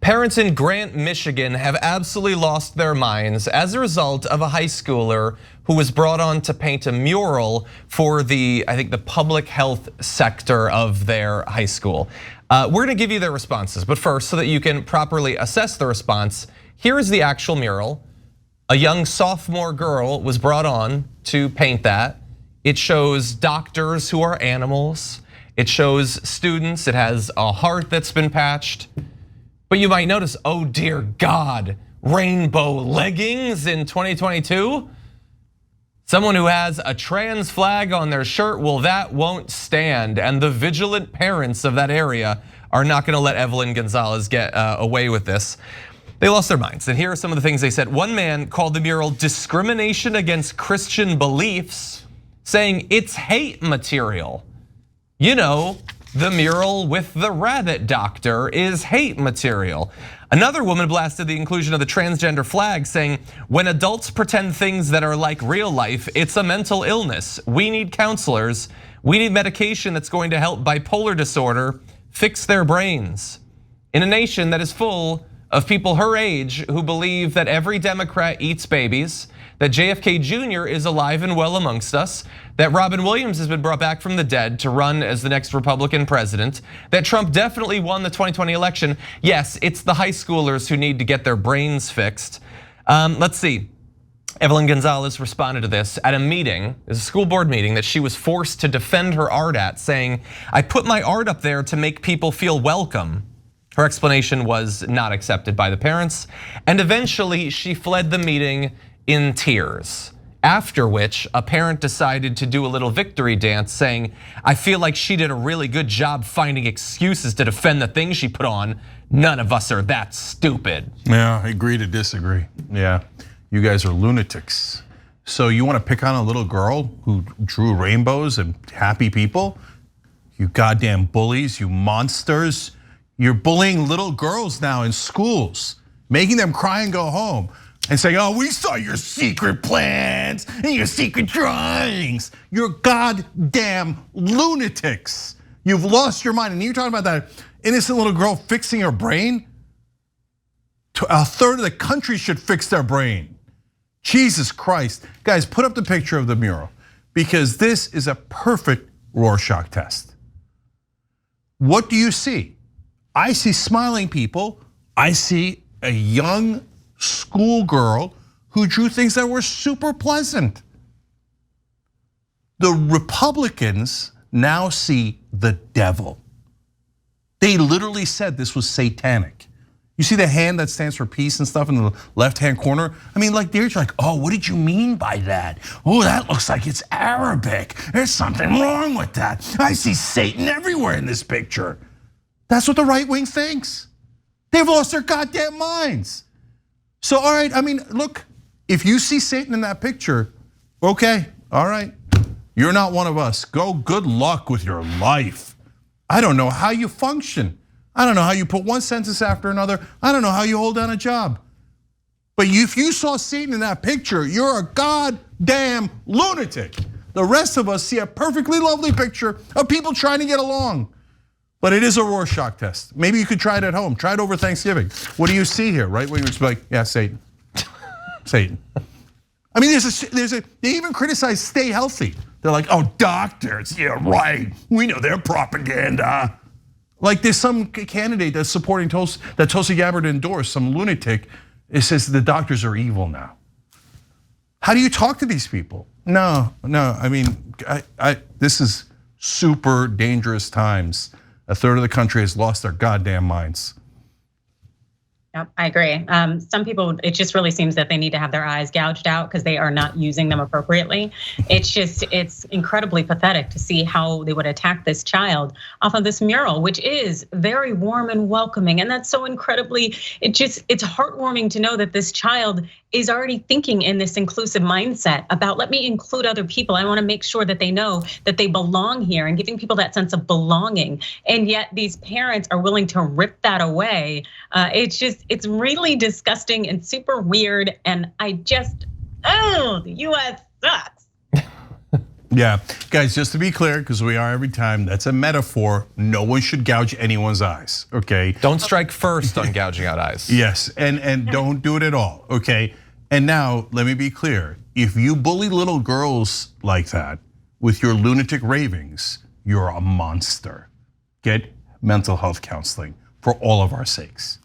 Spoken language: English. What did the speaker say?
Parents in Grant, Michigan have absolutely lost their minds as a result of a high schooler who was brought on to paint a mural for the public health sector of their high school. We're gonna give you their responses, but first, so that you can properly assess the response, here is the actual mural. A young sophomore girl was brought on to paint that. It shows doctors who are animals. It shows students, it has a heart that's been patched. But you might notice, oh dear God, rainbow leggings in 2022? Someone who has a trans flag on their shirt, well, that won't stand. And the vigilant parents of that area are not gonna let Evelyn Gonzales get away with this. They lost their minds, and here are some of the things they said. One man called the mural discrimination against Christian beliefs, saying it's hate material. You know, the mural with the rabbit doctor is hate material. Another woman blasted the inclusion of the transgender flag, saying, when adults pretend things that are like real life, it's a mental illness. We need counselors. We need medication that's going to help bipolar disorder fix their brains. In a nation that is full of people her age who believe that every Democrat eats babies, that JFK Jr. is alive and well amongst us, that Robin Williams has been brought back from the dead to run as the next Republican president, that Trump definitely won the 2020 election. Yes, it's the high schoolers who need to get their brains fixed. Let's see. Evelyn Gonzales responded to this at a meeting, a school board meeting that she was forced to defend her art at, saying, I put my art up there to make people feel welcome. Her explanation was not accepted by the parents, and eventually she fled the meeting in tears. After which, a parent decided to do a little victory dance, saying, I feel like she did a really good job finding excuses to defend the things she put on. None of us are that stupid. Yeah, I agree to disagree. Yeah, you guys are lunatics. So you want to pick on a little girl who drew rainbows and happy people? You goddamn bullies, you monsters. You're bullying little girls now in schools, making them cry and go home and saying, oh, we saw your secret plans and your secret drawings. You're goddamn lunatics. You've lost your mind. And you're talking about that innocent little girl fixing her brain? A third of the country should fix their brain. Jesus Christ. Guys, put up the picture of the mural because this is a perfect Rorschach test. What do you see? I see smiling people. I see a young schoolgirl who drew things that were super pleasant. The Republicans now see the devil. They literally said this was satanic. You see the hand that stands for peace and stuff in the left-hand corner? I mean, like they're like, oh, what did you mean by that? Oh, that looks like it's Arabic. There's something wrong with that. I see Satan everywhere in this picture. That's what the right wing thinks. They've lost their goddamn minds. So, all right, I mean, look, if you see Satan in that picture, okay, all right, you're not one of us. Go, good luck with your life. I don't know how you function. I don't know how you put one sentence after another. I don't know how you hold down a job. But if you saw Satan in that picture, you're a goddamn lunatic. The rest of us see a perfectly lovely picture of people trying to get along. But it is a Rorschach test. Maybe you could try it at home. Try it over Thanksgiving. What do you see here, right? When you're like, yeah, Satan, Satan. I mean, they even criticize Stay Healthy. They're like, oh, doctors, yeah, right. We know their propaganda. Like there's some candidate that's supporting that Tulsi Gabbard endorsed, some lunatic. It says the doctors are evil now. How do you talk to these people? No, I mean, this is super dangerous times. A third of the country has lost their goddamn minds. Yep, I agree. Some people, it just really seems that they need to have their eyes gouged out because they are not using them appropriately. It's incredibly pathetic to see how they would attack this child off of this mural, which is very warm and welcoming. And that's so incredibly, it's heartwarming to know that this child is already thinking in this inclusive mindset about, let me include other people. I wanna make sure that they know that they belong here and giving people that sense of belonging. And yet these parents are willing to rip that away. It's really disgusting and super weird. And the US sucks. Yeah, guys, just to be clear, because we are every time, that's a metaphor. No one should gouge anyone's eyes, okay? Don't strike first on gouging out eyes. Yes, and don't do it at all, okay? And now, let me be clear. If you bully little girls like that with your lunatic ravings, you're a monster. Get mental health counseling for all of our sakes.